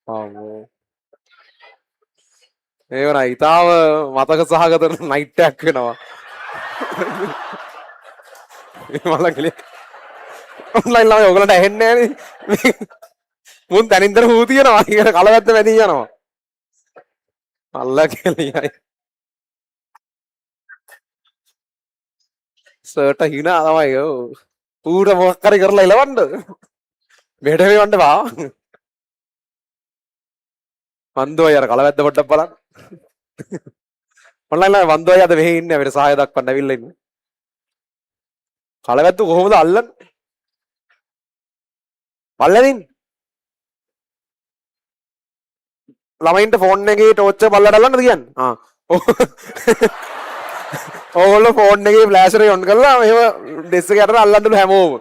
ආමෝ ඒ වුණා ඊතාව මතක සහගත නයිට් එකක් වෙනවා මල්ලා කලේ ඔන්ලයින් ළමයි ඔයගලන්ට ඇහෙන්නේ නැහනේ මුන් දැනින්දර හූ තියනවා කියන කලවැද්ද වැඩි යනවා අල්ලා කෙලියයි සර්ට හිනා තමයි ඌට මොකක් හරි කරලා එලවන්න මෙහෙට වෙවන්න බා වන්දෝයි අර කලවැද්ද පොඩ්ඩක් බලන්න ඔන්ලයින් ළමයි වන්දෝයි අද මෙහෙ ඉන්නේ අපිට සහාය දක්වන්න ඇවිල්ලා ඉන්නේ කලවැද්ද කොහොමද අල්ලන්නේ පල්ලෙනින් ළමයින්ට ෆෝන් එකේ ටෝච් එක පල්ලට අල්ලන්නද කියන්නේ ඕගොල්ලෝ ෆෝන් එකේ ෆ්ලෑෂර් එක ඔන් කරලා මෙහෙම ඩෙස්ක් එක යටට අල්ලන්නලු හැමෝම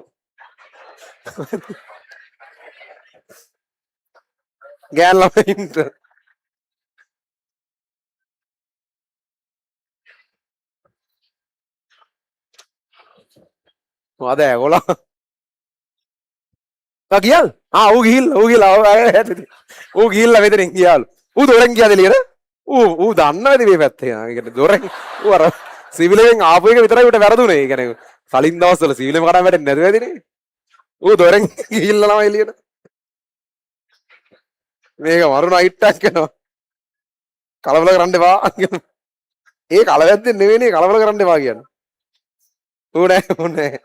ගෑන් ළමයින්ට මොකද ඒගොල්ලෝ ගියල් ඌ ගිහිල්ලා ඌ ගිහිල්ලා මෙතනින් ගියාලු ඌ දොරෙන් ගියාද එළියට ඌ දන්නවද මේ පැත්තේ ඒ කියන්නේ දොරෙන් ඌ අර සිවිල් එකෙන් ආපු එක විතරයි උට වැරදුනේ ඒ කියන්නේ කලින් දවස්වල සිවිල් එක කඩන් වැටෙන්නේ නැතුව ඇදිනේ ඌ දොරෙන් ගිහිල්ලා ළමයි එළියට මේක මරු නයිට් එකක් කරනවා කලබල කරන්න එපා ඒ කලවැද්දෙන් නෙවෙයිනේ කලබල කරන්න එපා කියන්නේ ඌ නෑ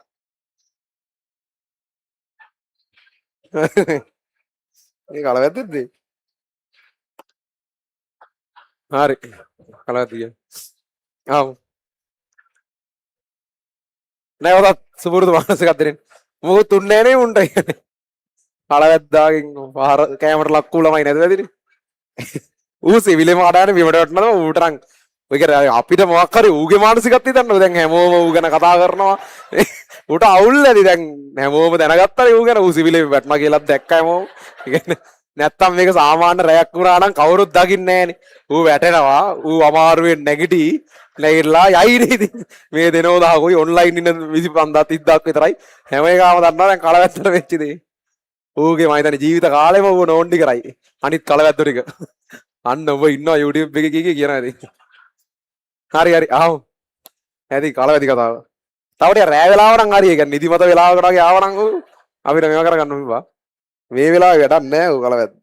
ඒ කලවැද්දෙද්ද හරි කලවැද්දිය ආව නෑ ඔතත් සුපුරුදු මානසිකක් දෙන්න මොකද තුන්නේ නේ උන්ට කියන්නේ කලවැද්දාගෙන් පාර කැමරට ලක්කු ළමයි නැද වැදිනේ ඌ සිවිලෙම කඩාගෙන බිමට වැටෙනවා ඌට නම් ඔය කියන්නේ අපිට මොකක් හරි ඌගේ මානසිකත්වය දන්නවද දැන් හැමෝම ඌ ගැන කතා කරනවා ඌට අවුල් නැති දැන් හැමෝම දැනගත්තානේ ඌ ගැන ඌ සිවිලෙම වැටුණා කියලාත් දැක්කා හැමෝම ඒ කියන්නේ නැත්තම් මේක සාමාන්‍ය රැයක් වුණා නම් කවුරුත් දකින්නේ නැහනේ ඌ වැටෙනවා ඌ අමාරුවෙන් නැගිටි නැගිටලා යයිනේ ඉතින් මේ දෙනෝ දහකොයි ඔන්ලයින් ඉන්න 25 30ක් විතරයි හැම එකම දන්නවා දැන් කලවැද්දට වෙච්ච දේ ඌගේ මම හිතන්නේ ජීවිත කාලෙම ඌ නෝන්ඩි කරයි අනිත් කලවැද්දෝ ටික අන්න ඔබ ඉන්නවා YouTube එකේ කියනවා ඉතින් හරි ආව ඇති කලවැදි කතාව තව ටික රෑ වෙලාව නම් හරි ඒ කියන්නේ නිදිමත වෙලාවකට වගේ ආවනම් ඌ අපිට මේව කරගන්න ඕනේ බා මේ වෙලාවේ වැඩක් නැහැ ඌ කලවැද්ද